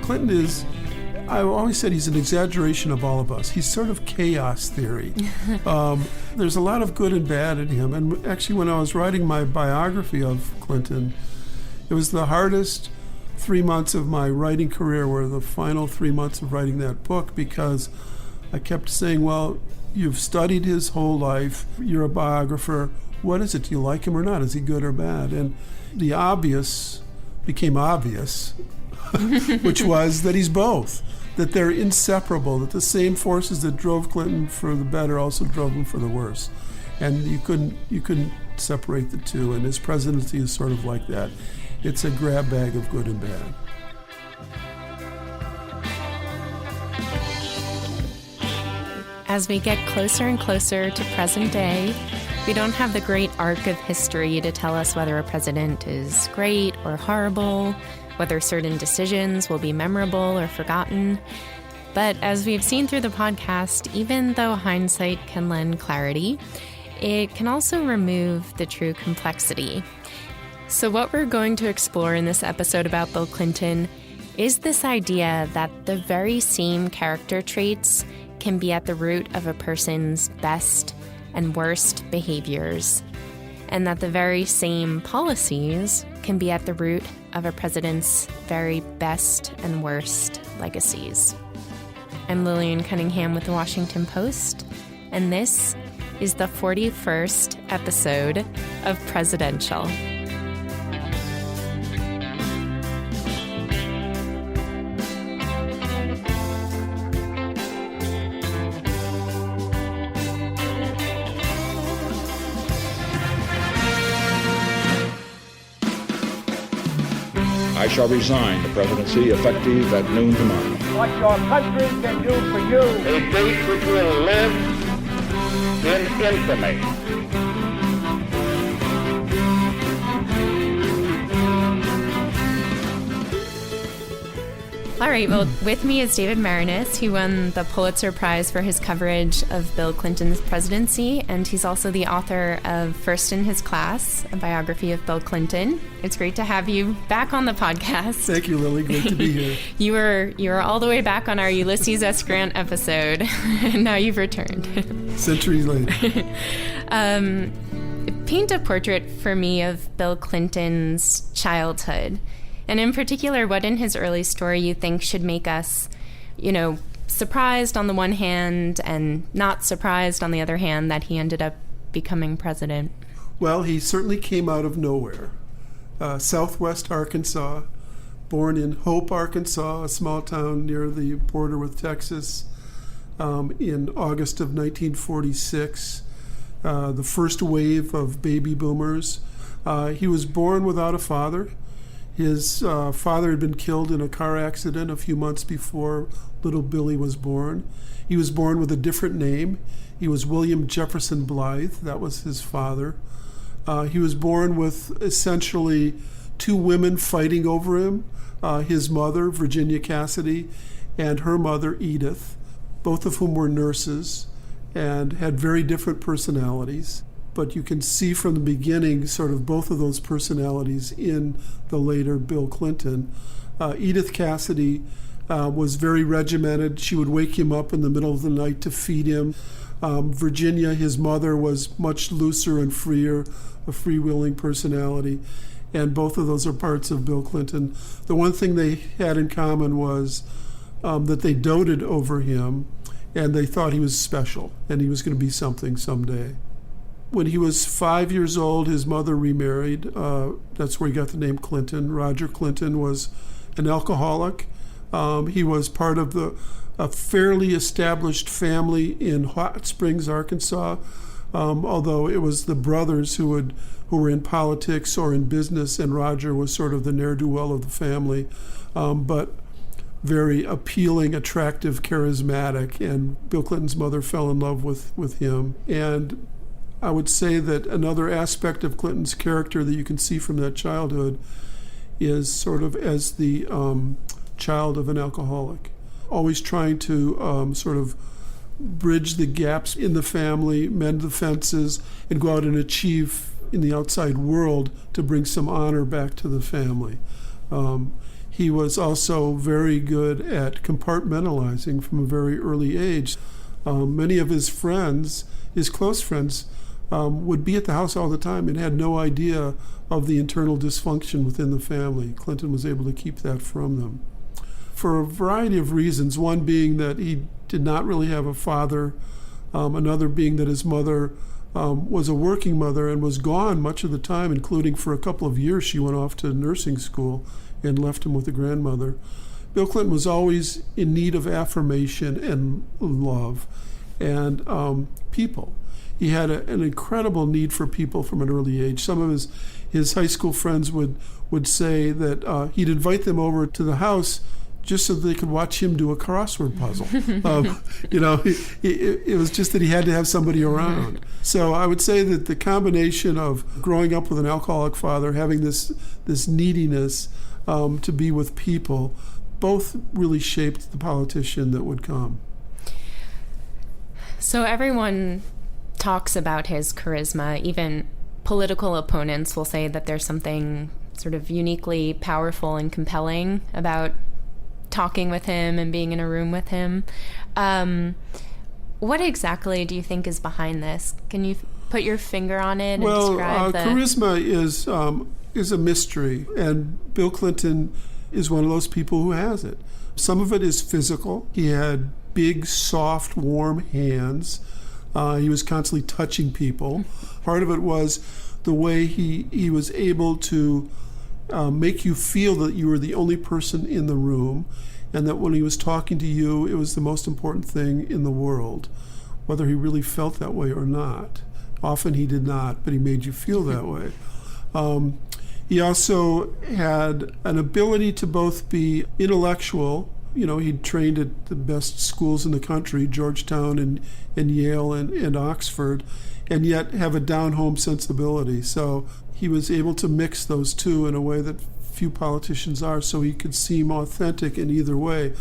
Clinton is, I always said he's an exaggeration of all of us. He's sort of chaos theory. There's a lot of good and bad in him. And actually, when I was writing my biography of Clinton, it was the hardest 3 months of my writing career were the final 3 months of writing that book, because I kept saying, well, you've studied his whole life. You're a biographer. What is it? Do you like him or not? Is he good or bad? And the obvious became obvious, which was that he's both, that they're inseparable, that the same forces that drove Clinton for the better also drove him for the worse. And you couldn't separate the two, and his presidency is sort of like that. It's a grab bag of good and bad. As we get closer and closer to present day, we don't have the great arc of history to tell us whether a president is great or horrible, whether certain decisions will be memorable or forgotten. But as we've seen through the podcast, even though hindsight can lend clarity, it can also remove the true complexity. So what we're going to explore in this episode about Bill Clinton is this idea that the very same character traits can be at the root of a person's best and worst behaviors, and that the very same policies can be at the root of a president's very best and worst legacies. I'm Lillian Cunningham with the Washington Post, and this is the 41st episode of Presidential. I shall resign the presidency effective at noon tomorrow. What your country can do for you. A date which will live in infamy. All right, well, with me is David Maraniss, who won the Pulitzer Prize for his coverage of Bill Clinton's presidency, and he's also the author of First in His Class, a biography of Bill Clinton. It's great to have you back on the podcast. Thank you, Lily. Great to be here. You were all the way back on our Ulysses S. Grant episode, and now you've returned. Centuries later. Paint a portrait for me of Bill Clinton's childhood. And in particular, what in his early story you think should make us, surprised on the one hand and not surprised on the other hand that he ended up becoming president? Well, he certainly came out of nowhere. Southwest Arkansas, born in Hope, Arkansas, a small town near the border with Texas, in August of 1946, the first wave of baby boomers. He was born without a father. His father had been killed in a car accident a few months before little Billy was born. He was born with a different name. He was William Jefferson Blythe. That was his father. He was born with essentially two women fighting over him, his mother, Virginia Cassidy, and her mother, Edith, both of whom were nurses and had very different personalities. But you can see from the beginning sort of both of those personalities in the later Bill Clinton. Edith Cassidy was very regimented. She would wake him up in the middle of the night to feed him. Virginia, his mother, was much looser and freer, a freewheeling personality. And both of those are parts of Bill Clinton. The one thing they had in common was that they doted over him, and they thought he was special, and he was going to be something someday. When he was 5 years old, his mother remarried. That's where he got the name Clinton. Roger Clinton was an alcoholic. He was part of a fairly established family in Hot Springs, Arkansas, although it was the brothers who were in politics or in business, and Roger was sort of the ne'er-do-well of the family, but very appealing, attractive, charismatic, and Bill Clinton's mother fell in love with him. And I would say that another aspect of Clinton's character that you can see from that childhood is sort of as the child of an alcoholic, always trying to sort of bridge the gaps in the family, mend the fences, and go out and achieve in the outside world to bring some honor back to the family. He was also very good at compartmentalizing from a very early age. Many of his friends, his close friends, would be at the house all the time and had no idea of the internal dysfunction within the family. Clinton was able to keep that from them for a variety of reasons, one being that he did not really have a father, another being that his mother was a working mother and was gone much of the time, including for a couple of years she went off to nursing school and left him with a grandmother. Bill Clinton was always in need of affirmation and love and people. He had an incredible need for people from an early age. Some of his high school friends would say that he'd invite them over to the house just so they could watch him do a crossword puzzle. It was just that he had to have somebody around. So I would say that the combination of growing up with an alcoholic father, having this neediness to be with people, both really shaped the politician that would come. So everyone talks about his charisma. Even political opponents will say that there's something sort of uniquely powerful and compelling about talking with him and being in a room with him. What exactly do you think is behind this? Can you put your finger on it and describe charisma is a mystery, and Bill Clinton is one of those people who has it. Some of it is physical. He had big, soft, warm hands. He was constantly touching people. Part of it was the way he was able to make you feel that you were the only person in the room, and that when he was talking to you, it was the most important thing in the world, whether he really felt that way or not. Often he did not, but he made you feel that way. He also had an ability to both be intellectual. He'd trained at the best schools in the country, Georgetown and Yale and Oxford, and yet have a down-home sensibility. So he was able to mix those two in a way that few politicians are, so he could seem authentic in either way.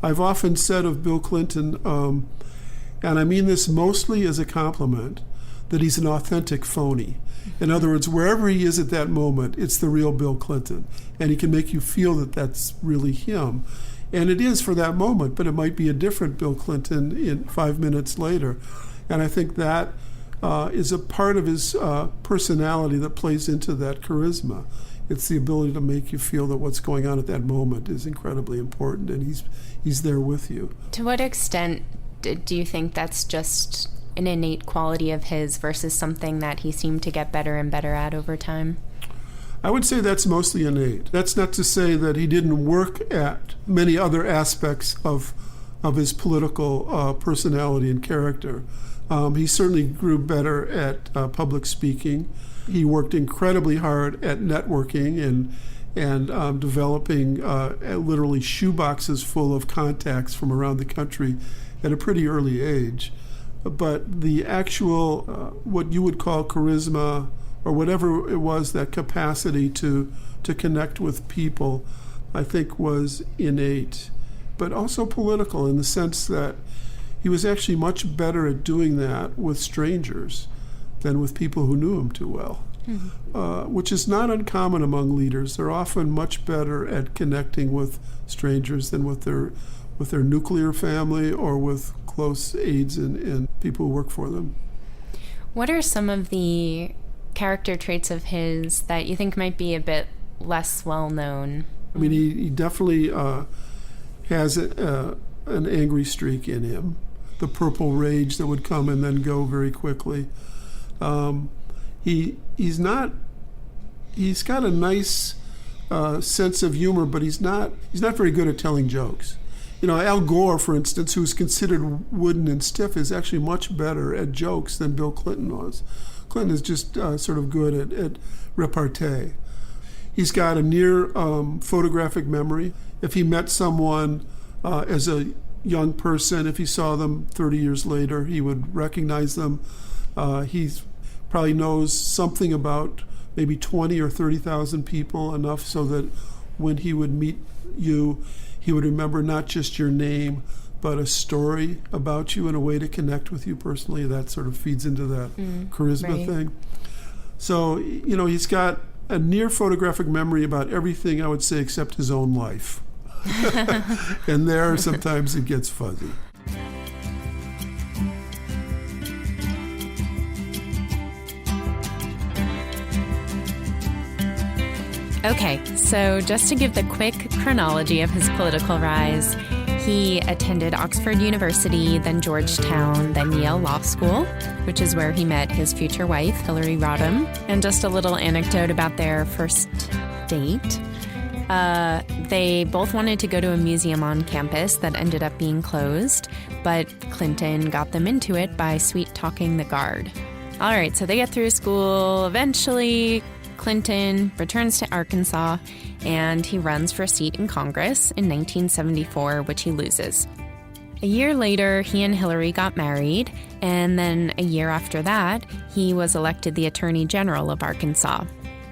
I've often said of Bill Clinton, and I mean this mostly as a compliment, that he's an authentic phony. In other words, wherever he is at that moment, it's the real Bill Clinton, and he can make you feel that that's really him. And it is for that moment, but it might be a different Bill Clinton in 5 minutes later. And I think that is a part of his personality that plays into that charisma. It's the ability to make you feel that what's going on at that moment is incredibly important, and he's there with you. To what extent do you think that's just an innate quality of his versus something that he seemed to get better and better at over time? I would say that's mostly innate. That's not to say that he didn't work at many other aspects of his political personality and character. He certainly grew better at public speaking. He worked incredibly hard at networking and developing literally shoeboxes full of contacts from around the country at a pretty early age. But the actual, what you would call charisma, or whatever it was, that capacity to connect with people, I think was innate, but also political in the sense that he was actually much better at doing that with strangers than with people who knew him too well, which is not uncommon among leaders. They're often much better at connecting with strangers than with their nuclear family or with close aides and people who work for them. What are some of the character traits of his that you think might be a bit less well known? I mean, he definitely has an angry streak in him, the purple rage that would come and then go very quickly. He's got a nice sense of humor, but he's not very good at telling jokes. Al Gore, for instance, who's considered wooden and stiff, is actually much better at jokes than Bill Clinton was. Clinton is just sort of good at repartee. He's got a near photographic memory. If he met someone as a young person, if he saw them 30 years later, he would recognize them. He probably knows something about maybe 20 or 30,000 people, enough so that when he would meet you, he would remember not just your name, but a story about you and a way to connect with you personally. That sort of feeds into that charisma thing. So, he's got a near photographic memory about everything, I would say, except his own life. And there, sometimes it gets fuzzy. Okay, so just to give the quick chronology of his political rise, he attended Oxford University, then Georgetown, then Yale Law School, which is where he met his future wife, Hillary Rodham. And just a little anecdote about their first date. They both wanted to go to a museum on campus that ended up being closed, but Clinton got them into it by sweet-talking the guard. All right, so they get through school. Eventually, Clinton returns to Arkansas, and he runs for a seat in Congress in 1974, which he loses. A year later, he and Hillary got married, and then a year after that, he was elected the Attorney General of Arkansas.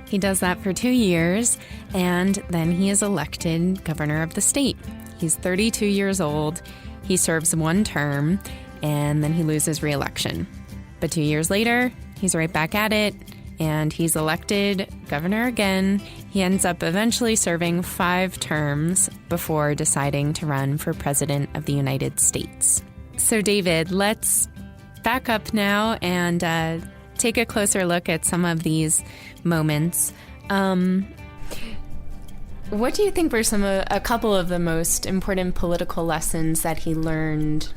He does that for 2 years, and then he is elected governor of the state. He's 32 years old, he serves 1 term, and then he loses re-election. But 2 years later, he's right back at it, and he's elected governor again. He ends up eventually serving 5 terms before deciding to run for president of the United States. So, David, let's back up now and take a closer look at some of these moments. What do you think were a couple of the most important political lessons that he learned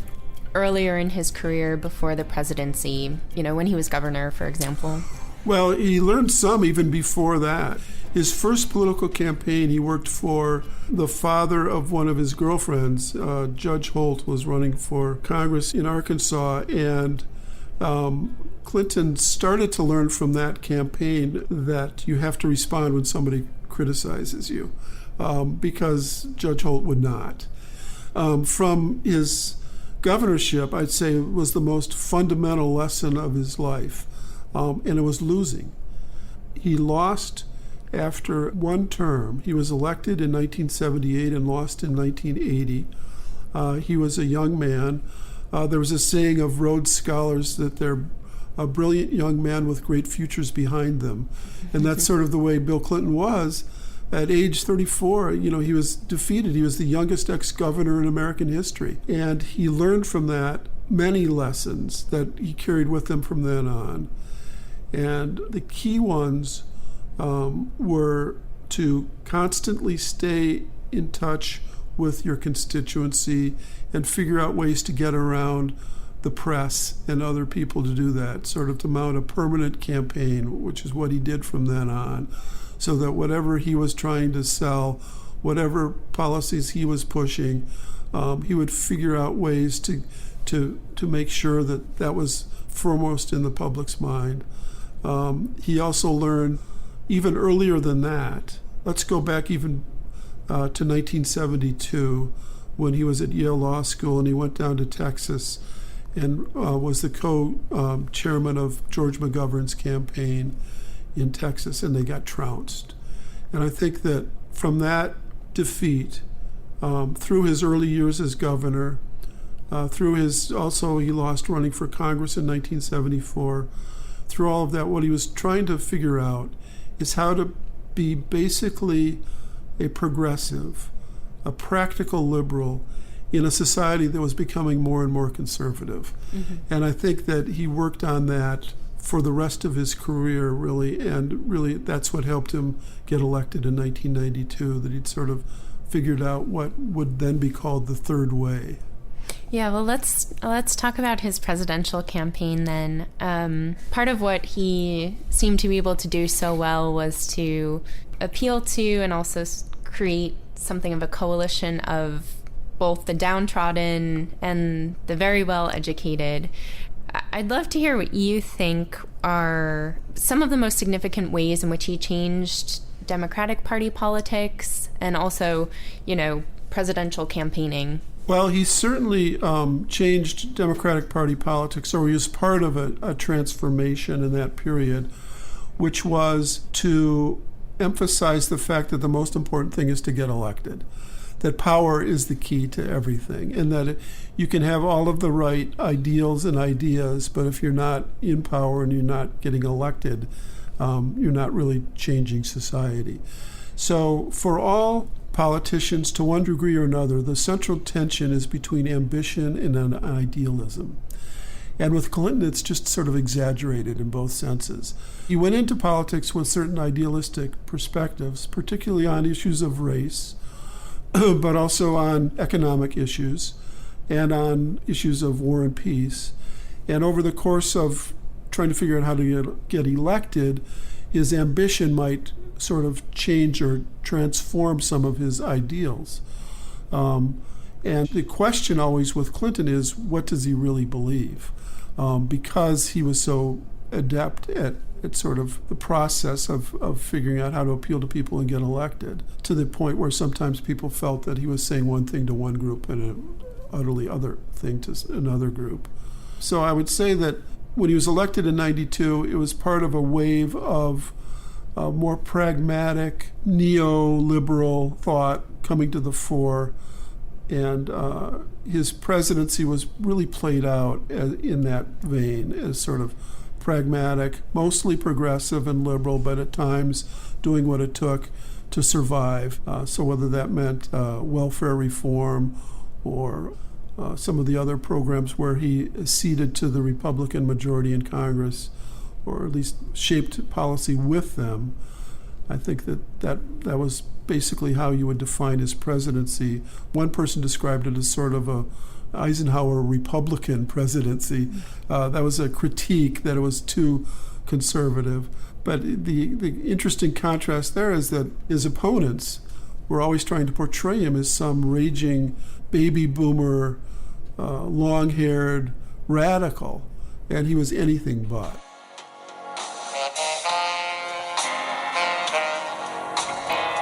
earlier in his career before the presidency, when he was governor, for example? Well, he learned some even before that. His first political campaign, he worked for the father of one of his girlfriends. Judge Holt was running for Congress in Arkansas, and Clinton started to learn from that campaign that you have to respond when somebody criticizes you, because Judge Holt would not. From his governorship, I'd say it was the most fundamental lesson of his life. And it was losing. He lost after 1 term. He was elected in 1978 and lost in 1980. He was a young man. There was a saying of Rhodes Scholars that they're a brilliant young man with great futures behind them. And that's sort of the way Bill Clinton was. At age 34, he was defeated. He was the youngest ex-governor in American history. And he learned from that many lessons that he carried with him from then on. And the key ones were to constantly stay in touch with your constituency and figure out ways to get around the press and other people to do that, sort of to mount a permanent campaign, which is what he did from then on, so that whatever he was trying to sell, whatever policies he was pushing, he would figure out ways to make sure that was foremost in the public's mind. He also learned even earlier than that. Let's go back even to 1972 when he was at Yale Law School and he went down to Texas and was the co-chairman of George McGovern's campaign in Texas, and they got trounced. And I think that from that defeat, through his early years as governor, he lost running for Congress in 1974. Through all of that, what he was trying to figure out is how to be basically a progressive, a practical liberal in a society that was becoming more and more conservative. Mm-hmm. And I think that he worked on that for the rest of his career, really, and really that's what helped him get elected in 1992, that he'd sort of figured out what would then be called the third way. Yeah, well, let's talk about his presidential campaign then. Part of what he seemed to be able to do so well was to appeal to and also create something of a coalition of both the downtrodden and the very well-educated. I'd love to hear what you think are some of the most significant ways in which he changed Democratic Party politics and also, presidential campaigning. Well, he certainly changed Democratic Party politics, or he was part of a transformation in that period, which was to emphasize the fact that the most important thing is to get elected, that power is the key to everything, and that you can have all of the right ideals and ideas, but if you're not in power and you're not getting elected, you're not really changing society. So for all politicians, to one degree or another, the central tension is between ambition and an idealism. And with Clinton, it's just sort of exaggerated in both senses. He went into politics with certain idealistic perspectives, particularly on issues of race, but also on economic issues and on issues of war and peace. And over the course of trying to figure out how to get elected, his ambition might sort of change or transform some of his ideals. And the question always with Clinton is, what does he really believe? Because he was so adept at sort of the process of figuring out how to appeal to people and get elected, to the point where sometimes people felt that he was saying one thing to one group and an utterly other thing to another group. So I would say that when he was elected in 92, it was part of a wave of more pragmatic, neoliberal thought coming to the fore. And his presidency was really played out in that vein as sort of pragmatic, mostly progressive and liberal, but at times doing what it took to survive. So whether that meant welfare reform or some of the other programs where he ceded to the Republican majority in Congress, or at least shaped policy with them, I think that was basically how you would define his presidency. One person described it as sort of a Eisenhower Republican presidency. That was a critique that it was too conservative. But the interesting contrast there is that his opponents were always trying to portray him as some raging baby boomer, long-haired radical, and he was anything but.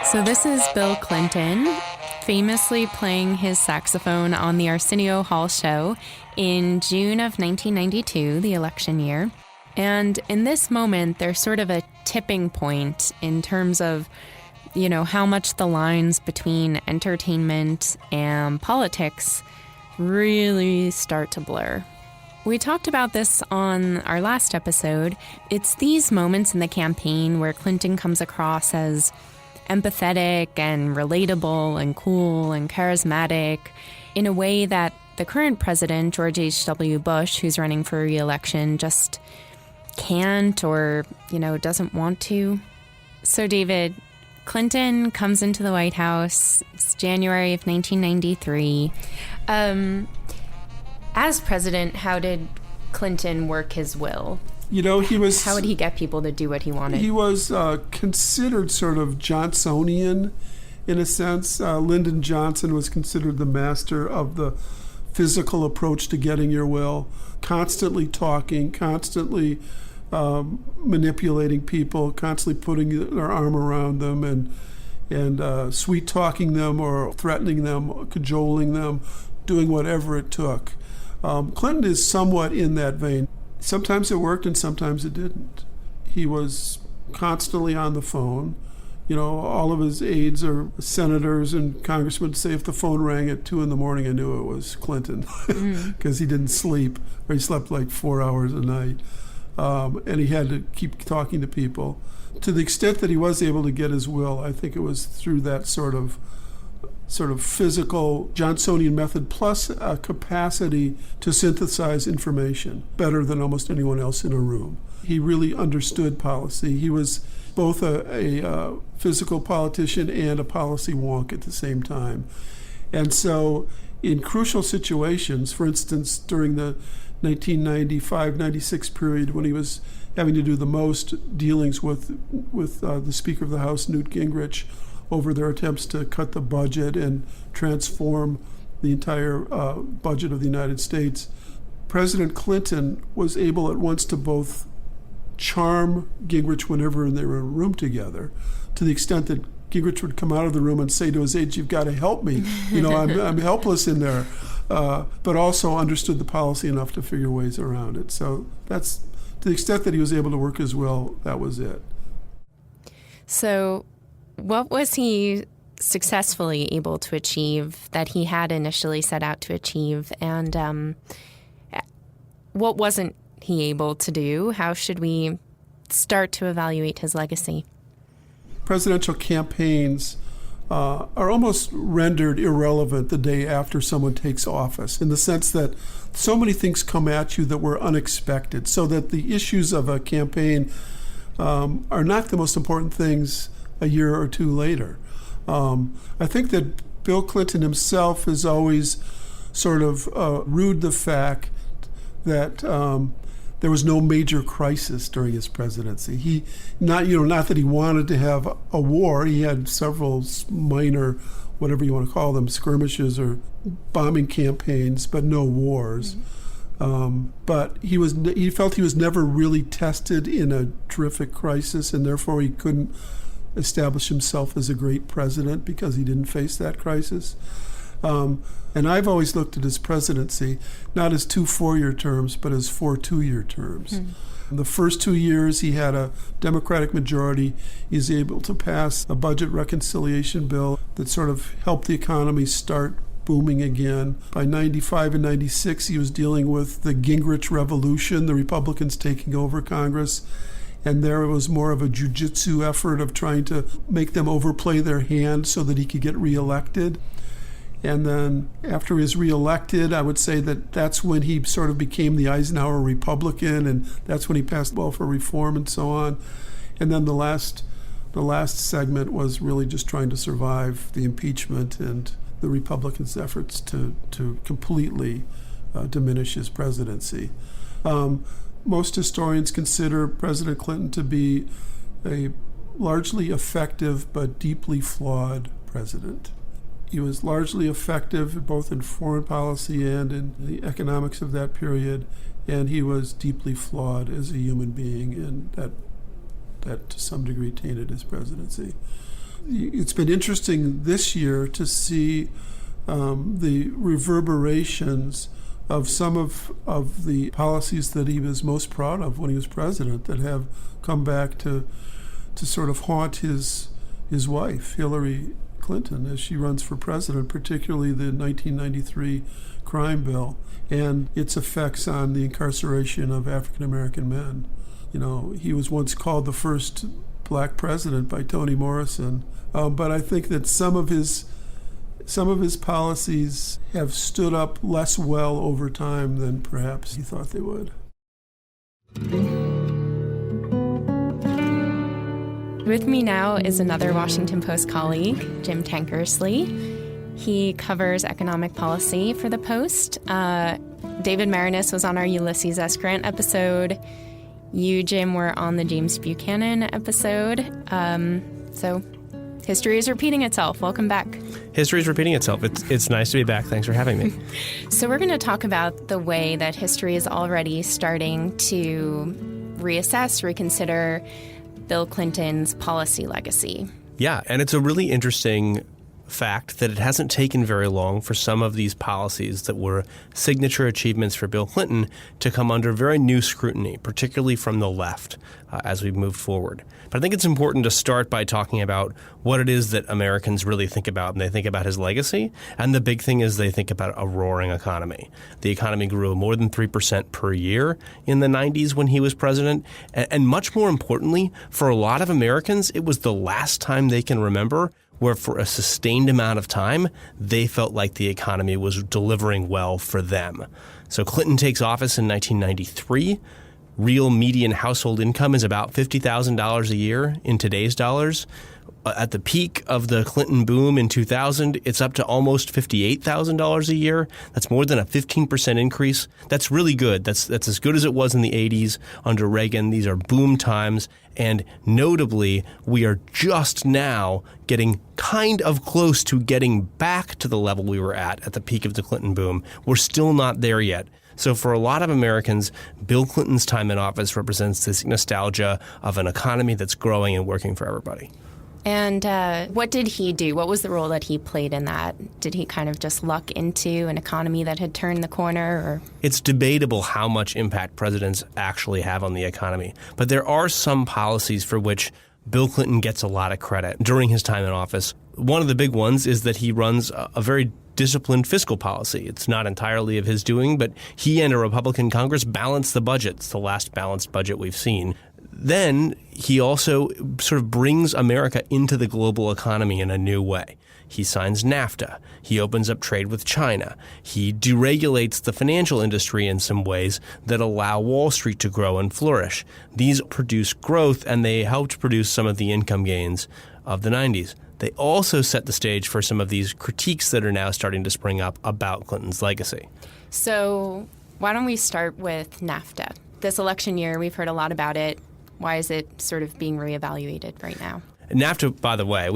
So this is Bill Clinton, famously playing his saxophone on the Arsenio Hall show in June of 1992, the election year. And in this moment, there's sort of a tipping point in terms of, how much the lines between entertainment and politics really start to blur. We talked about this on our last episode. It's these moments in the campaign where Clinton comes across as empathetic and relatable and cool and charismatic in a way that the current president, George H.W. Bush, who's running for re-election, just can't or, doesn't want to. So, David, Clinton comes into the White House. It's January of 1993. As president, how did Clinton work his will? He was... How would he get people to do what he wanted? He was considered sort of Johnsonian in a sense. Lyndon Johnson was considered the master of the physical approach to getting your will, constantly talking, constantly manipulating people, constantly putting their arm around them and sweet-talking them or threatening them, cajoling them, doing whatever it took. Clinton is somewhat in that vein. Sometimes it worked and sometimes it didn't. He was constantly on the phone. All of his aides or senators and congressmen say if the phone rang at 2 a.m, I knew it was Clinton because he didn't sleep, or he slept like 4 hours a night. And he had to keep talking to people. To the extent that he was able to get his will, I think it was through that sort of physical Johnsonian method, plus a capacity to synthesize information better than almost anyone else in a room. He really understood policy. He was both a physical politician and a policy wonk at the same time. And so in crucial situations, for instance, during the 1995-96 period when he was having to do the most dealings with the Speaker of the House, Newt Gingrich, over their attempts to cut the budget and transform the entire budget of the United States, President Clinton was able at once to both charm Gingrich whenever they were in a room together, to the extent that Gingrich would come out of the room and say to his aides, "You've got to help me. I'm helpless in there," but also understood the policy enough to figure ways around it. So that's, to the extent that he was able to work his will, that was it. So what was he successfully able to achieve that he had initially set out to achieve? And what wasn't he able to do? How should we start to evaluate his legacy? Presidential campaigns are almost rendered irrelevant the day after someone takes office, in the sense that so many things come at you that were unexpected, so that the issues of a campaign are not the most important things a year or two later. I think that Bill Clinton himself has always sort of rued the fact that there was no major crisis during his presidency. Not that he wanted to have a war. He had several minor, whatever you want to call them, skirmishes or bombing campaigns, but no wars. But he felt he was never really tested in a terrific crisis, and therefore he couldn't establish himself as a great president because he didn't face that crisis. And I've always looked at his presidency not as 2 4-year terms, but as 4 2-year terms. In the first 2 years, he had a Democratic majority. He was able to pass a budget reconciliation bill that sort of helped the economy start booming again. By 95 and 96, he was dealing with the Gingrich Revolution, the Republicans taking over Congress. And there was more of a jujitsu effort of trying to make them overplay their hand so that he could get reelected. And then after he was reelected, I would say that's when he sort of became the Eisenhower Republican, and that's when he passed welfare reform and so on. And then the last segment was really just trying to survive the impeachment and the Republicans' efforts to completely diminish his presidency. Most historians consider President Clinton to be a largely effective but deeply flawed president. He was largely effective both in foreign policy and in the economics of that period, and he was deeply flawed as a human being, and that to some degree tainted his presidency. It's been interesting this year to see the reverberations of some of the policies that he was most proud of when he was president that have come back to sort of haunt his wife, Hillary Clinton, as she runs for president, particularly the 1993 crime bill and its effects on the incarceration of African American men. He was once called the first black president by Toni Morrison, but I think that some of his policies have stood up less well over time than perhaps he thought they would. With me now is another Washington Post colleague, Jim Tankersley. He covers economic policy for the Post. David Maraniss was on our Ulysses S. Grant episode. You, Jim, were on the James Buchanan episode. So history is repeating itself. Welcome back. History is repeating itself. It's nice to be back. Thanks for having me. So we're going to talk about the way that history is already starting to reassess, reconsider Bill Clinton's policy legacy. Yeah, and it's a really interesting fact that it hasn't taken very long for some of these policies that were signature achievements for Bill Clinton to come under very new scrutiny, particularly from the left as we've moved forward. But I think it's important to start by talking about what it is that Americans really think about when they think about his legacy. And the big thing is they think about a roaring economy. The economy grew more than 3% per year in the 90s when he was president. And much more importantly, for a lot of Americans, it was the last time they can remember where for a sustained amount of time, they felt like the economy was delivering well for them. So Clinton takes office in 1993. Real median household income is about $50,000 a year in today's dollars. At the peak of the Clinton boom in 2000, it's up to almost $58,000 a year. That's more than a 15% increase. That's really good. That's as good as it was in the 80s under Reagan. These are boom times. And notably, we are just now getting kind of close to getting back to the level we were at the peak of the Clinton boom. We're still not there yet. So for a lot of Americans, Bill Clinton's time in office represents this nostalgia of an economy that's growing and working for everybody. And what did he do? What was the role that he played in that? Did he kind of just luck into an economy that had turned the corner? Or? It's debatable how much impact presidents actually have on the economy. But there are some policies for which Bill Clinton gets a lot of credit during his time in office. One of the big ones is that he runs a very disciplined fiscal policy. It's not entirely of his doing, but he and a Republican Congress balanced the budget. It's the last balanced budget we've seen. then he also sort of brings America into the global economy in a new way. He signs Nafta. He opens up trade with China. He deregulates the financial industry in some ways that allow Wall Street to grow and flourish. These produce growth, and they helped produce some of the income gains of the 90s. They also set the stage for some of these critiques that are now starting to spring up about Clinton's legacy. So why don't we start with NAFTA? This election year, we've heard a lot about it. Why is it sort of being reevaluated right now? NAFTA, by the way,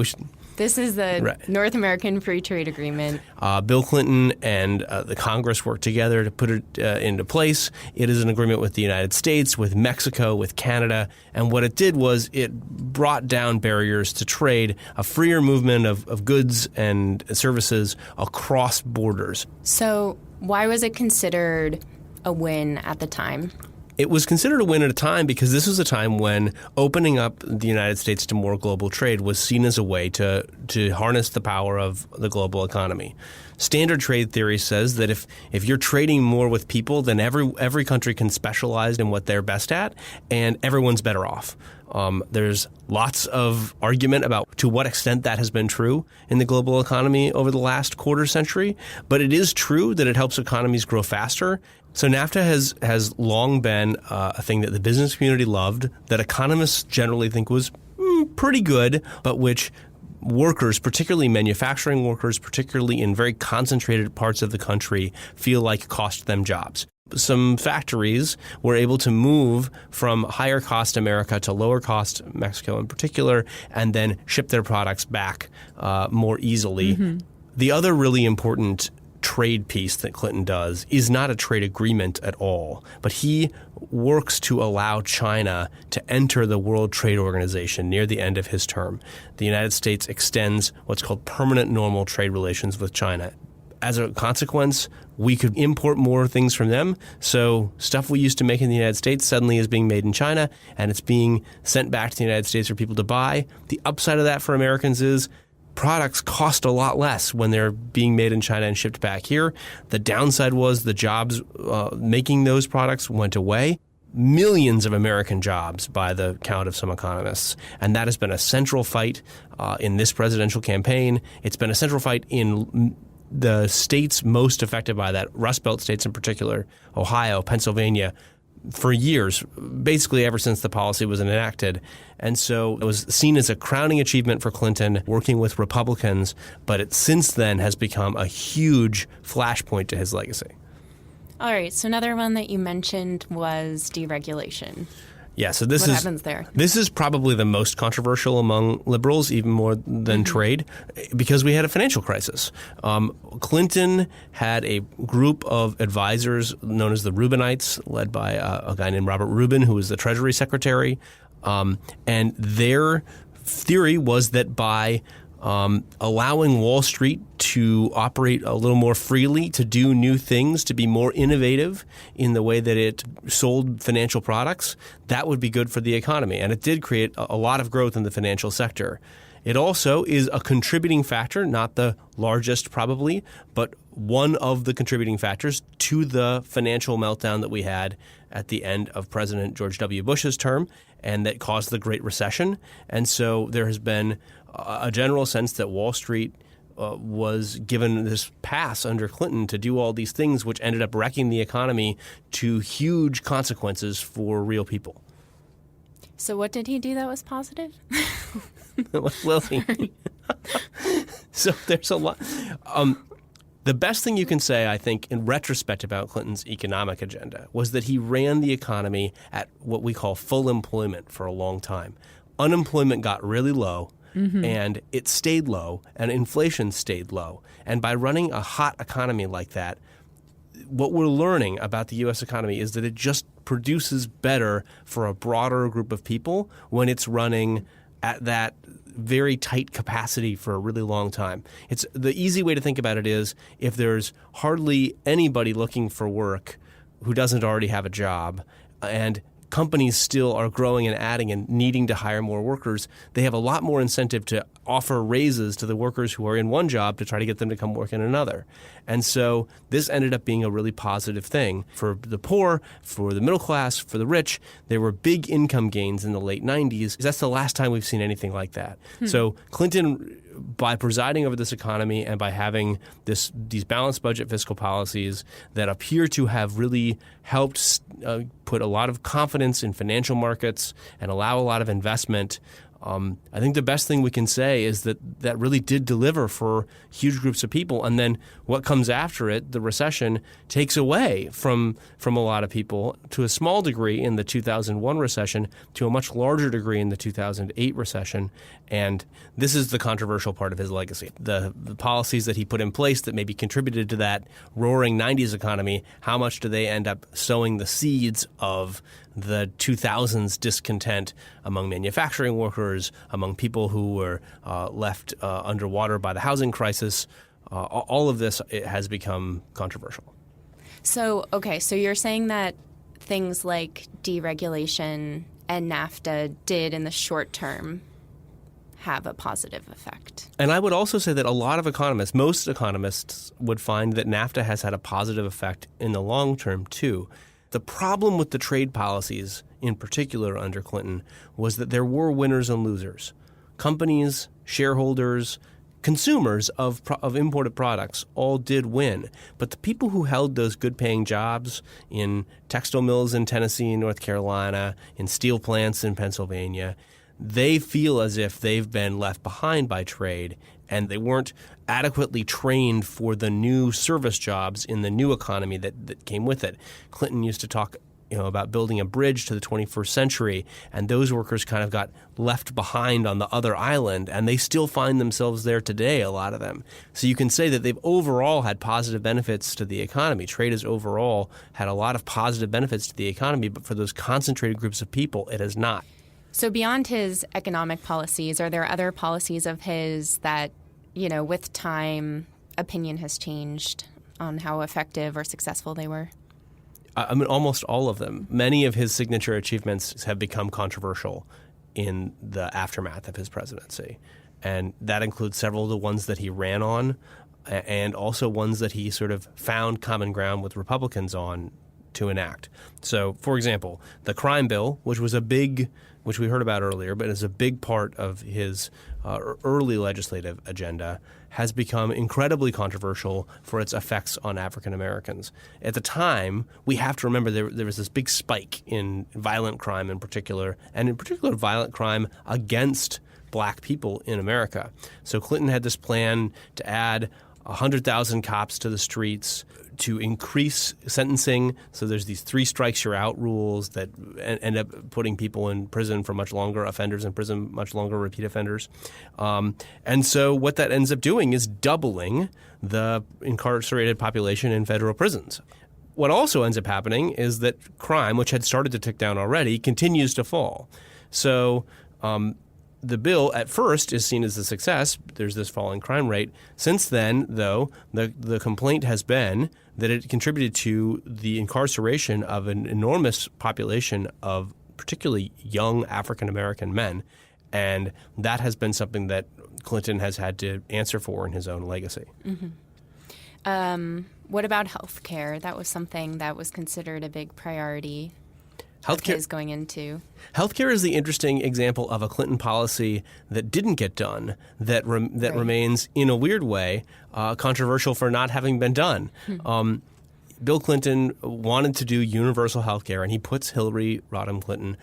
This is the Right. North American Free Trade Agreement. Bill Clinton and the Congress worked together to put it into place. It is an agreement with the United States, with Mexico, with Canada. And what it did was it brought down barriers to trade, a freer movement of goods and services across borders. So why was it considered a win at the time? It was considered a win at a time because this was a time when opening up the United States to more global trade was seen as a way to harness the power of the global economy. Standard trade theory says that if you're trading more with people, then every country can specialize in what they're best at, and everyone's better off. There's lots of argument about to what extent that has been true in the global economy over the last quarter century, but it is true that it helps economies grow faster. So NAFTA has long been a thing that the business community loved, that economists generally think was pretty good, but which workers, particularly manufacturing workers, particularly in very concentrated parts of the country, feel like cost them jobs. Some factories were able to move from higher cost America to lower cost Mexico in particular, and then ship their products back more easily. Mm-hmm. The other really important trade piece that Clinton does is not a trade agreement at all, but he works to allow China to enter the World Trade Organization near the end of his term. The United States extends what's called permanent normal trade relations with China. As a consequence, we could import more things from them. So stuff we used to make in the United States suddenly is being made in China, and it's being sent back to the United States for people to buy. The upside of that for Americans is products cost a lot less when they're being made in China and shipped back here. The downside was the jobs making those products went away. Millions of American jobs by the count of some economists. And that has been a central fight in this presidential campaign. It's been a central fight in the states most affected by that, Rust Belt states in particular, Ohio, Pennsylvania, for years, basically ever since the policy was enacted. And so it was seen as a crowning achievement for Clinton working with Republicans, but it since then has become a huge flashpoint to his legacy. All right, so another one that you mentioned was deregulation. Yeah, so what happens there? This is probably the most controversial among liberals, even more than trade, because we had a financial crisis. Clinton had a group of advisors known as the Rubin Knights, led by a guy named Robert Rubin, who was the Treasury Secretary. And their theory was that by allowing Wall Street to operate a little more freely, to do new things, to be more innovative in the way that it sold financial products, that would be good for the economy. And it did create a lot of growth in the financial sector. It also is a contributing factor, not the largest probably, but one of the contributing factors to the financial meltdown that we had at the end of President George W. Bush's term, and that caused the Great Recession. And so there has been a general sense that Wall Street was given this pass under Clinton to do all these things, which ended up wrecking the economy to huge consequences for real people. So what did he do that was positive? Well, so there's a lot. The best thing you can say, I think, in retrospect about Clinton's economic agenda was that he ran the economy at what we call full employment for a long time. Unemployment got really low. And it stayed low, and inflation stayed low. And by running a hot economy like that, what we're learning about the U.S. economy is that it just produces better for a broader group of people when it's running at that very tight capacity for a really long time. It's the easy way to think about it is if there's hardly anybody looking for work who doesn't already have a job, and companies still are growing and adding and needing to hire more workers, they have a lot more incentive to offer raises to the workers who are in one job to try to get them to come work in another. And so this ended up being a really positive thing for the poor, for the middle class, for the rich. There were big income gains in the late 90s. That's the last time we've seen anything like that. So Clinton, by presiding over this economy and by having these balanced budget fiscal policies that appear to have really helped put a lot of confidence in financial markets and allow a lot of investment, I think the best thing we can say is that really did deliver for huge groups of people. And then what comes after it, the recession, takes away from a lot of people to a small degree in the 2001 recession, to a much larger degree in the 2008 recession. And this is the controversial part of his legacy. The policies that he put in place that maybe contributed to that roaring 90s economy, how much do they end up sowing the seeds of the 2000s discontent among manufacturing workers, among people who were left underwater by the housing crisis? All of this has become controversial. So you're saying that things like deregulation and Nafta did in the short term have a positive effect. And I would also say that a lot of economists, most economists, would find that Nafta has had a positive effect in the long term too. The problem with the trade policies, in particular under Clinton, was that there were winners and losers. Companies, shareholders, consumers of imported products all did win. But the people who held those good-paying jobs in textile mills in Tennessee and North Carolina, in steel plants in Pennsylvania, they feel as if they've been left behind by trade, and they weren't adequately trained for the new service jobs in the new economy that came with it. Clinton used to talk about building a bridge to the 21st century, and those workers kind of got left behind on the other island, and they still find themselves there today, a lot of them. So you can say that they've overall had positive benefits to the economy. Trade has overall had a lot of positive benefits to the economy, but for those concentrated groups of people, it has not. So beyond his economic policies, are there other policies of his that, with time, opinion has changed on how effective or successful they were? I mean, almost all of them. Many of his signature achievements have become controversial in the aftermath of his presidency. And that includes several of the ones that he ran on and also ones that he sort of found common ground with Republicans on to enact. So, for example, the crime bill, which we heard about earlier, but is a big part of his early legislative agenda, has become incredibly controversial for its effects on African Americans. At the time, we have to remember there was this big spike in violent crime in particular, and in particular violent crime against black people in America. So Clinton had this plan to add 100,000 cops to the streets, to increase sentencing. So there's these 3 strikes you're out rules that end up putting people in prison for much longer, offenders in prison much longer, repeat offenders. And so what that ends up doing is doubling the incarcerated population in federal prisons. What also ends up happening is that crime, which had started to tick down already, continues to fall. So the bill at first is seen as a success. There's this falling crime rate. Since then, though, the complaint has been that it contributed to the incarceration of an enormous population of particularly young African-American men. And that has been something that Clinton has had to answer for in his own legacy. Mm-hmm. What about health care? That was something that was considered a big priority. Healthcare is going into. Healthcare is the interesting example of a Clinton policy that didn't get done, that remains, in a weird way, controversial for not having been done. Bill Clinton wanted to do universal healthcare, and he puts Hillary Rodham Clinton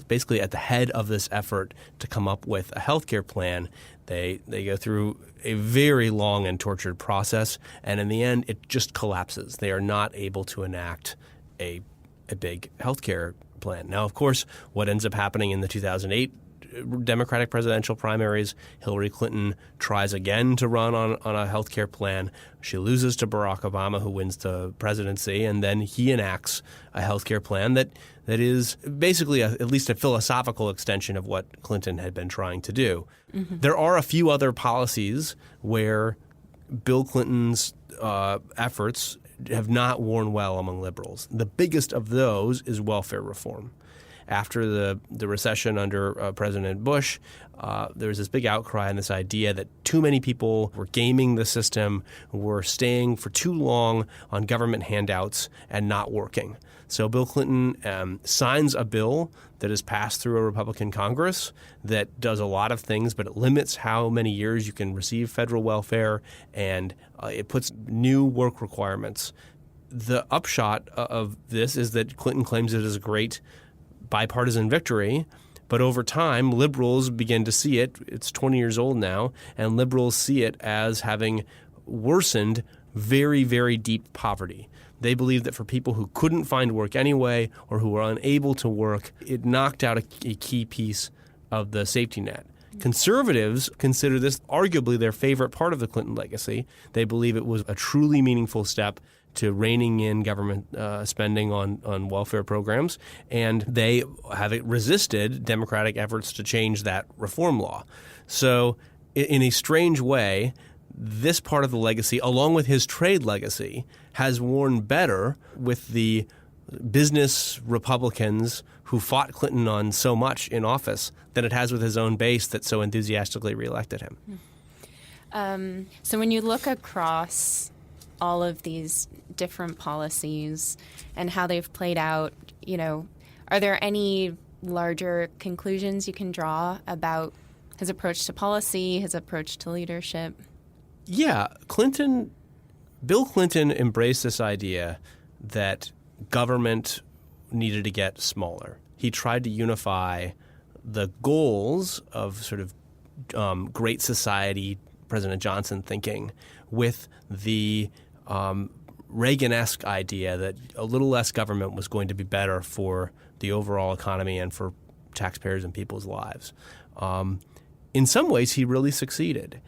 basically at the head of this effort to come up with a healthcare plan. They go through a very long and tortured process, and in the end, it just collapses. They are not able to enact a big healthcare plan. Now, of course, what ends up happening in the 2008 Democratic presidential primaries, Hillary Clinton tries again to run on a healthcare plan. She loses to Barack Obama, who wins the presidency, and then he enacts a healthcare plan that is basically at least a philosophical extension of what Clinton had been trying to do. Mm-hmm. There are a few other policies where Bill Clinton's efforts have not worn well among liberals. The biggest of those is welfare reform. after the recession under President Bush, there was this big outcry and this idea that too many people were gaming the system, were staying for too long on government handouts and not working. So Bill Clinton signs a bill that is passed through a Republican Congress that does a lot of things, but it limits how many years you can receive federal welfare, and it puts new work requirements. The upshot of this is that Clinton claims it is a great bipartisan victory, but over time, liberals begin to see it. It's 20 years old now, and liberals see it as having worsened very, very deep poverty. They believe that for people who couldn't find work anyway or who were unable to work, it knocked out a key piece of the safety net. Conservatives consider this arguably their favorite part of the Clinton legacy. They believe it was a truly meaningful step to reining in government spending on welfare programs, and they have resisted Democratic efforts to change that reform law. So in a strange way, this part of the legacy, along with his trade legacy, has worn better with the business Republicans who fought Clinton on so much in office than it has with his own base that so enthusiastically reelected him. So when you look across all of these different policies and how they've played out, are there any larger conclusions you can draw about his approach to policy, his approach to leadership? Yeah, Bill Clinton embraced this idea that government needed to get smaller. He tried to unify the goals of sort of Great Society, President Johnson thinking, with the Reagan-esque idea that a little less government was going to be better for the overall economy and for taxpayers and people's lives. In some ways, he really succeeded.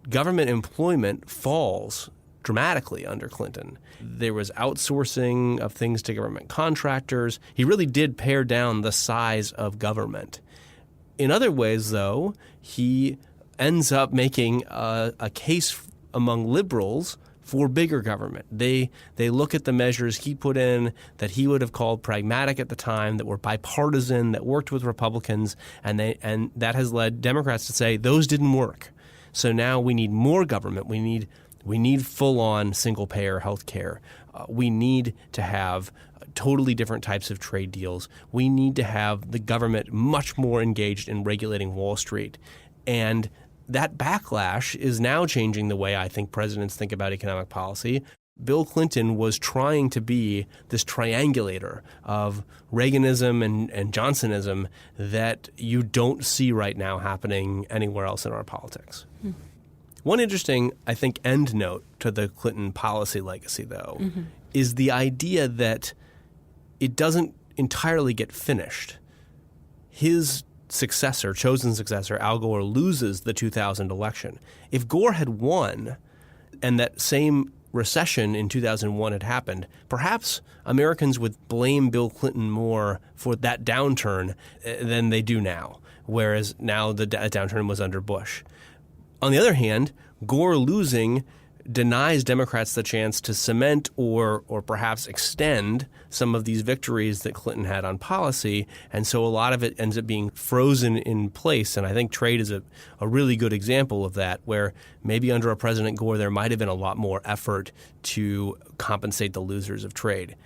Government employment falls dramatically under Clinton. There was outsourcing of things to government contractors. He really did pare down the size of government. In other ways, though, he ends up making a case among liberals for bigger government. They look at the measures he put in that he would have called pragmatic at the time, that were bipartisan, that worked with Republicans, and that has led Democrats to say those didn't work. So now we need more government. We need full-on single-payer health care. We need to have totally different types of trade deals. We need to have the government much more engaged in regulating Wall Street. And that backlash is now changing the way I think presidents think about economic policy. Bill Clinton was trying to be this triangulator of Reaganism and Johnsonism that you don't see right now happening anywhere else in our politics. One interesting, I think, end note to the Clinton policy legacy, though, is the idea that it doesn't entirely get finished. His successor, chosen successor, Al Gore, loses the 2000 election. If Gore had won and that same recession in 2001 had happened, perhaps Americans would blame Bill Clinton more for that downturn than they do now, whereas now the downturn was under Bush. On the other hand, Gore losing denies Democrats the chance to cement or perhaps extend some of these victories that Clinton had on policy, and so a lot of it ends up being frozen in place. And I think trade is a really good example of that, where maybe under a President Gore there might have been a lot more effort to compensate the losers of trade.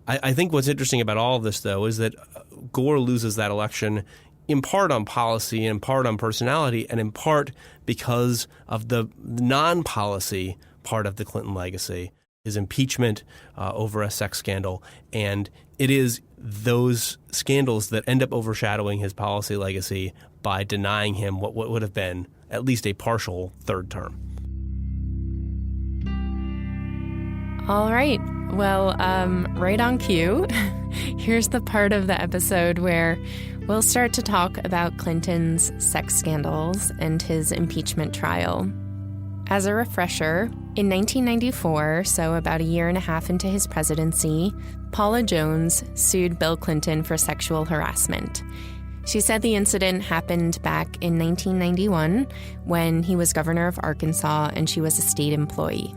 I think what's interesting about all of this, though, is that Gore loses that election in part on policy, in part on personality, and in part because of the non-policy part of the Clinton legacy, his impeachment over a sex scandal. And it is those scandals that end up overshadowing his policy legacy by denying him what would have been at least a partial third term. All right. Well, right on cue, here's the part of the episode where we'll start to talk about Clinton's sex scandals and his impeachment trial. As a refresher, in 1994, so about a year and a half into his presidency, Paula Jones sued Bill Clinton for sexual harassment. She said the incident happened back in 1991 when he was governor of Arkansas and she was a state employee.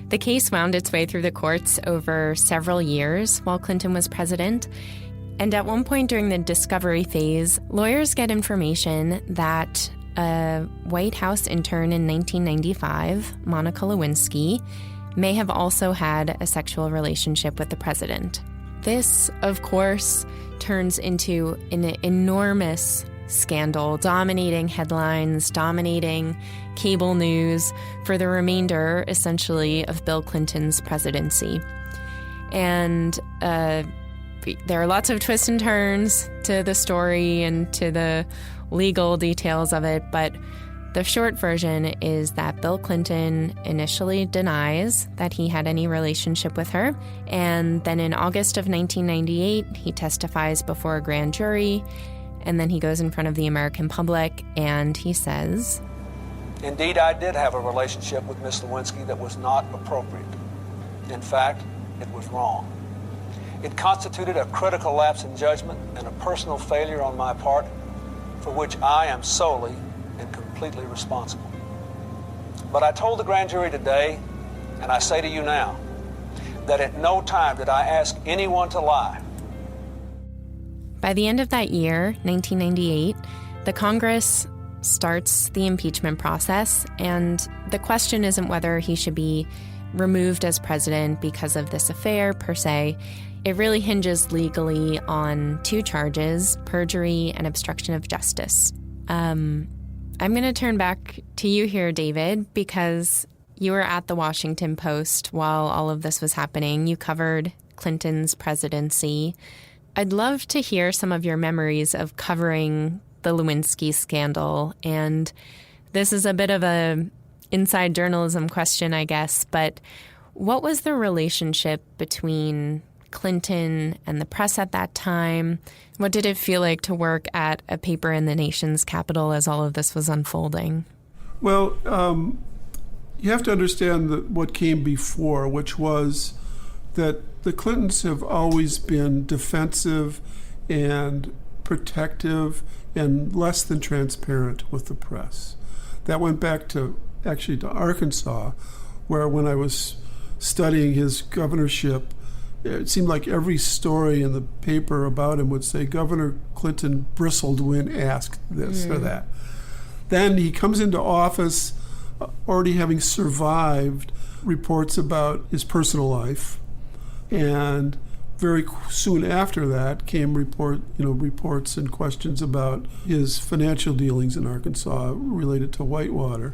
The case wound its way through the courts over several years while Clinton was president, And at one point during the discovery phase, lawyers get information that a White House intern in 1995, Monica Lewinsky, may have also had a sexual relationship with the president. This, of course, turns into an enormous scandal, dominating headlines, dominating cable news for the remainder, essentially, of Bill Clinton's presidency. And there are lots of twists and turns to the story and to the legal details of it, but the short version is that Bill Clinton initially denies that he had any relationship with her, and then in August of 1998, he testifies before a grand jury, and then he goes in front of the American public, and he says, "Indeed, I did have a relationship with Miss Lewinsky that was not appropriate. In fact, it was wrong. It constituted a critical lapse in judgment and a personal failure on my part for which I am solely and completely responsible. But I told the grand jury today, and I say to you now, that at no time did I ask anyone to lie." By the end of that year, 1998, the Congress starts the impeachment process, and the question isn't whether he should be removed as president because of this affair per se. It really hinges legally on two charges, perjury and obstruction of justice. I'm going to turn back to you here, David, because you were at the Washington Post while all of this was happening. You covered Clinton's presidency. I'd love to hear some of your memories of covering the Lewinsky scandal. And this is a bit of a inside journalism question, I guess, but what was the relationship between Clinton and the press at that time? What did it feel like to work at a paper in the nation's capital as all of this was unfolding? Well, you have to understand what came before, which was that the Clintons have always been defensive and protective and less than transparent with the press. That went back to Arkansas, where when I was studying his governorship, it seemed like every story in the paper about him would say Governor Clinton bristled when asked this or that. Then he comes into office already having survived reports about his personal life, and very soon after that came reports and questions about his financial dealings in Arkansas related to Whitewater.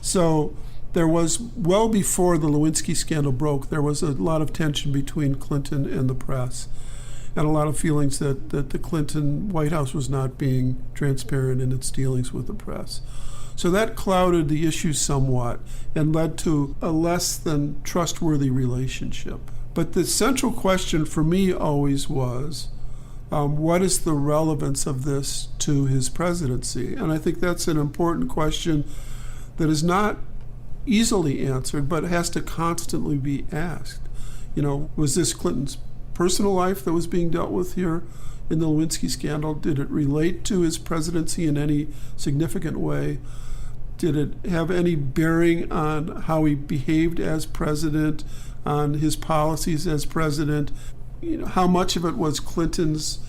So there was, well before the Lewinsky scandal broke, there was a lot of tension between Clinton and the press, and a lot of feelings that the Clinton White House was not being transparent in its dealings with the press. So that clouded the issue somewhat and led to a less than trustworthy relationship. But the central question for me always was, what is the relevance of this to his presidency? And I think that's an important question that is not easily answered, but has to constantly be asked. Was this Clinton's personal life that was being dealt with here in the Lewinsky scandal? Did it relate to his presidency in any significant way? Did it have any bearing on how he behaved as president, on his policies as president? How much of it was Clinton's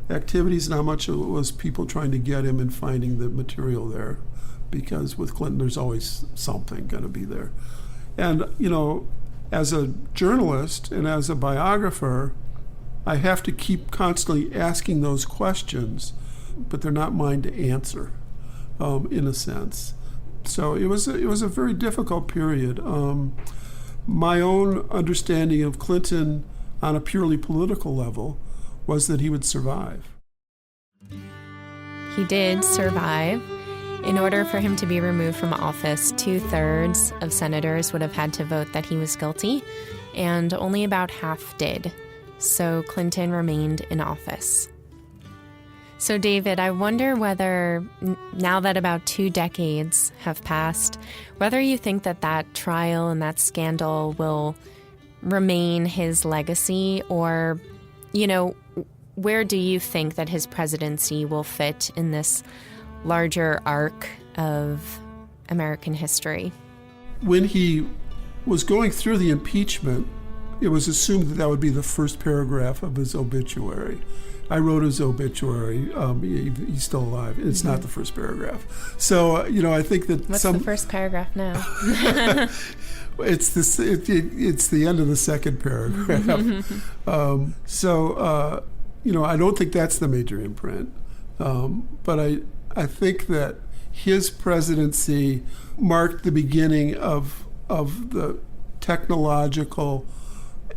activities and how much of it was people trying to get him and finding the material there? Because with Clinton, there's always something going to be there. And, as a journalist and as a biographer, I have to keep constantly asking those questions, but they're not mine to answer, in a sense. So it was a very difficult period. My own understanding of Clinton on a purely political level was that he would survive. He did survive. In order for him to be removed from office, 2/3 of senators would have had to vote that he was guilty, and only about half did. So Clinton remained in office. So David, I wonder whether, now that about 2 decades have passed, whether you think that trial and that scandal will remain his legacy, or, where do you think that his presidency will fit in this larger arc of American history? When he was going through the impeachment, it was assumed that that would be the first paragraph of his obituary. I wrote his obituary. He's still alive. It's not the first paragraph. So, I think that What's the first paragraph now? It's the end of the second paragraph. I don't think that's the major imprint. But I think that his presidency marked the beginning of the technological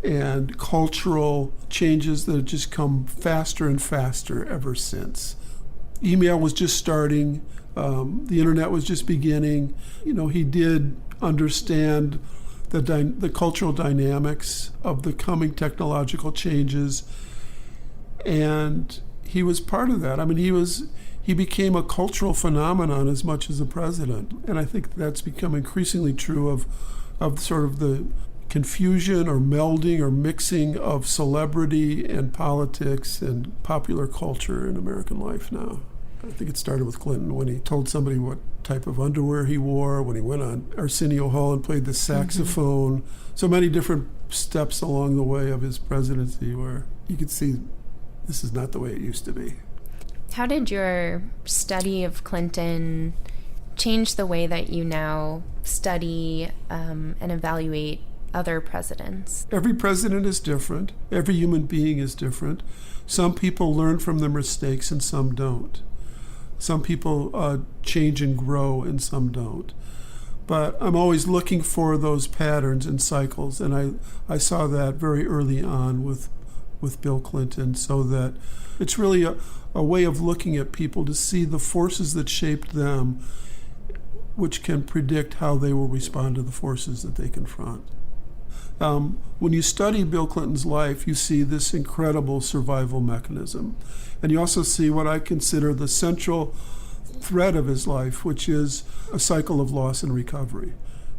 and cultural changes that have just come faster and faster ever since. Email was just starting. The internet was just beginning. He did understand the cultural dynamics of the coming technological changes, and he was part of that. I mean, he became a cultural phenomenon as much as a president, and I think that's become increasingly true of sort of the confusion or melding or mixing of celebrity and politics and popular culture in American life now. I think it started with Clinton when he told somebody what type of underwear he wore, when he went on Arsenio Hall and played the saxophone. So many different steps along the way of his presidency where you could see this is not the way it used to be. How did your study of Clinton change the way that you now study and evaluate other presidents? Every president is different. Every human being is different. Some people learn from their mistakes and some don't. Some people change and grow and some don't. But I'm always looking for those patterns and cycles, and I saw that very early on with Bill Clinton, so that it's really a way of looking at people to see the forces that shaped them, which can predict how they will respond to the forces that they confront. When you study Bill Clinton's life, you see this incredible survival mechanism. And you also see what I consider the central thread of his life, which is a cycle of loss and recovery.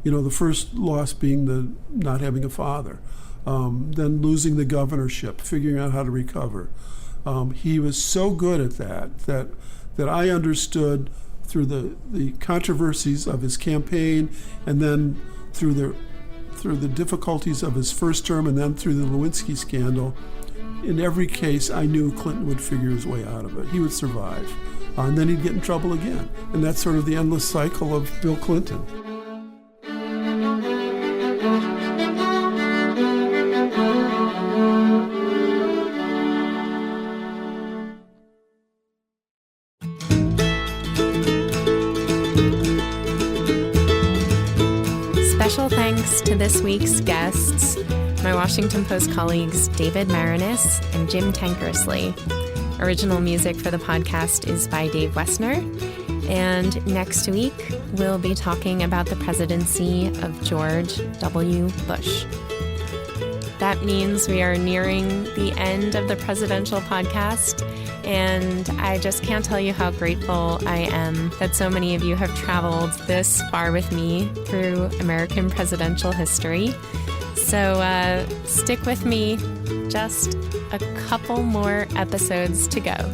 The first loss being the not having a father, then losing the governorship, figuring out how to recover. He was so good at that I understood through the controversies of his campaign, and then through the difficulties of his first term, and then through the Lewinsky Scandal. In every case, I knew Clinton would figure his way out of it. He would survive. And then he'd get in trouble again. And that's sort of the endless cycle of Bill Clinton. Special thanks to this week's guests, my Washington Post colleagues David Maraniss and Jim Tankersley. Original music for the podcast is by Dave Wessner. And next week, we'll be talking about the presidency of George W. Bush. That means we are nearing the end of the presidential podcast, and I just can't tell you how grateful I am that so many of you have traveled this far with me through American presidential history. So stick with me, just a couple more episodes to go.